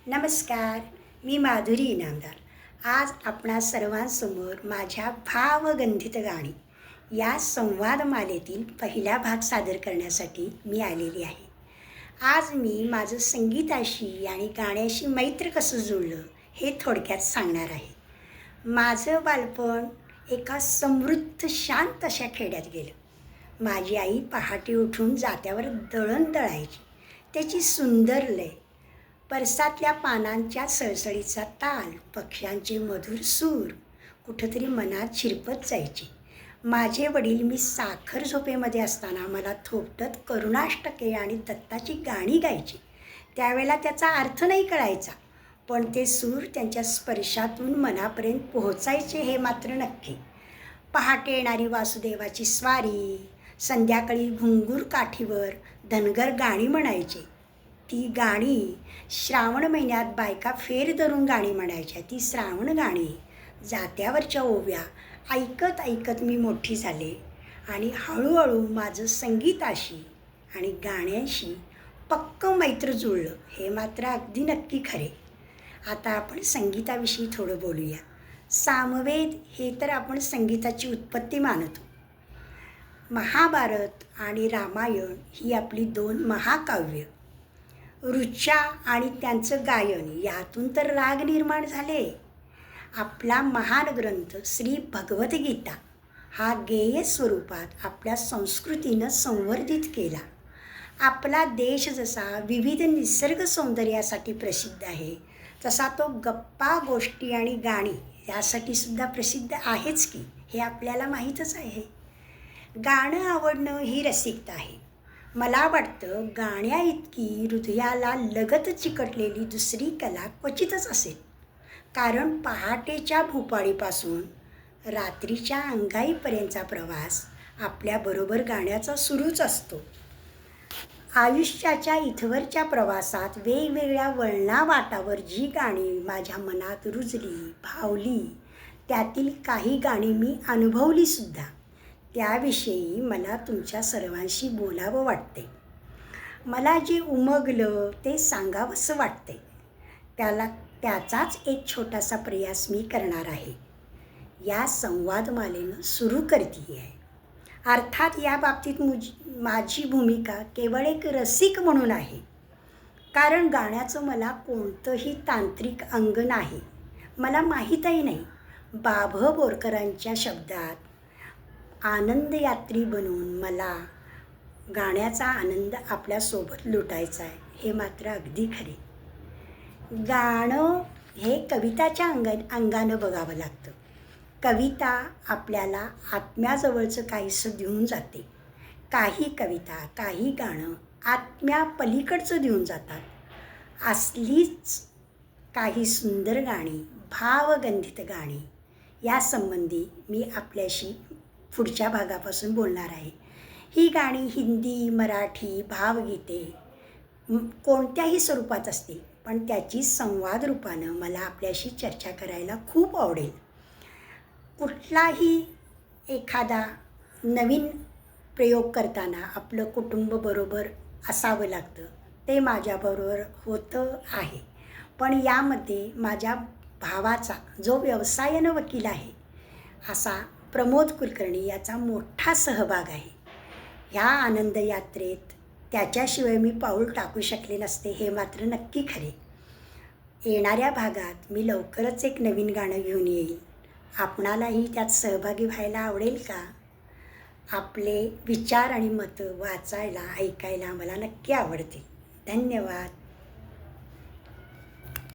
नमस्कार. मी माधुरी इनामदार. आज आपणा सर्वांसमोर माझ्या भावगंधित गाणी या संवादमालेतील पहिला भाग सादर करण्यासाठी मी आलेली आहे. आज मी माझं संगीताशी आणि गाण्याशी मैत्र कसं जुळलं हे थोडक्यात सांगणार आहे. माझं बालपण एका समृद्ध शांत अशा खेड्यात गेलं. माझी आई पहाटे उठून जात्यावर दळण दळायची. त्याची सुंदर लय, परसातल्या पानांच्या सळसळीचा ताल, पक्ष्यांचे मधुर सूर कुठंतरी मनात शिरपत जायचे. माझे वडील मी साखर झोपेमध्ये असताना मला थोपटत करुणाष्टके आणि दत्ताची गाणी गायची. त्यावेळेला त्याचा अर्थ नाही कळायचा, पण ते सूर त्यांच्या स्पर्शातून मनापर्यंत पोहोचायचे हे मात्र नक्की. पहाटे येणारी वासुदेवाची स्वारी, संध्याकाळी घुंगूर काठीवर धनगर गाणी म्हणायचे. ती गाणी श्रावण महिन्यात बायका फेर धरून गाणी म्हणायच्या. ती श्रावण गाणी, जात्यावरच्या ओव्या ऐकत ऐकत मी मोठी झाले आणि हळूहळू माझं संगीताशी आणि गाण्यांशी पक्क मैत्र जुळलं हे मात्र अगदी नक्की खरे. आता आपण संगीताविषयी थोडं बोलूया. सामवेद हे तर आपण संगीताची उत्पत्ती मानतो. महाभारत आणि रामायण ही आपली 2 महाकाव्य. ऋचा आणि त्यांचं गायन यातून तर राग निर्माण झाले. आपला महान ग्रंथ श्री भगवद्गीता हा गेय स्वरूपात आपल्या संस्कृतीनं संवर्धित केला. आपला देश जसा विविध निसर्ग सौंदर्यासाठी प्रसिद्ध आहे, तसा तो गप्पा गोष्टी आणि गाणी यासाठी सुद्धा प्रसिद्ध आहेच की, हे आपल्याला माहीतच आहे. गाणं आवडणं ही रसिकता आहे. मला वाटतं गाण्याइतकी हृदयाला लगत चिकटलेली दुसरी कला क्वचितच असेल. कारण पहाटेच्या भूपाळीपासून रात्रीच्या अंगाईपर्यंतचा प्रवास आपल्याबरोबर गाण्याचा सुरूच असतो. आयुष्याच्या इथवरच्या प्रवासात वेगवेगळ्या वळणा वाटावर जी गाणी माझ्या मनात रुजली, भावली, त्यातील काही गाणी मी अनुभवलीसुद्धा, त्याविषयी मला तुमच्या सर्वांशी बोलावं वाटते. मला जे उमगलं ते सांगावंसं वाटते. त्याचाच एक छोटासा प्रयास मी करणार आहे. या संवादमालेनं सुरू करते आहे. अर्थात या बाबतीत माझी भूमिका केवळ एक रसिक म्हणून आहे. कारण गाण्याचं मला कोणतंही तांत्रिक अंग नाही. मला माहीतही नाही. बाभ बोरकरांच्या शब्दात आनंदयात्री बनून मला गाण्याचा आनंद आपल्यासोबत लुटायचा आहे हे मात्र अगदी खरे. गाणं हे कविताच्या अंगानं बघावं लागतं. कविता आपल्याला आत्म्याजवळचं काहीसं देऊन जाते. काही कविता, काही गाणं आत्म्यापलीकडचं देऊन जातात. असलीच काही सुंदर गाणी, भावगंधित गाणी यासंबंधी मी आपल्याशी पुढच्या भागापासून बोलणार आहे. ही गाणी हिंदी, मराठी, भावगीते कोणत्याही स्वरूपात असतील, पण त्याची संवाद रूपानं मला आपल्याशी चर्चा करायला खूप आवडेल. कुठलाही एखादा नवीन प्रयोग करताना आपलं कुटुंब बरोबर असावं लागतं. ते माझ्याबरोबर होतं आहे. पण यामध्ये माझ्या भावाचा जो व्यवसायानं वकील आहे असा प्रमोद कुलकर्णी याचा मोठा सहभाग आहे. ह्या आनंद यात्रेत त्याच्याशिवाय मी पाऊल टाकू शकले नसते हे मात्र नक्की खरे. येणाऱ्या भागात मी लवकरच एक नवीन गाणं घेऊन येईल. आपणालाही त्यात सहभागी व्हायला आवडेल का? आपले विचार आणि मतं वाचायला, ऐकायला मला नक्की आवडतील. धन्यवाद.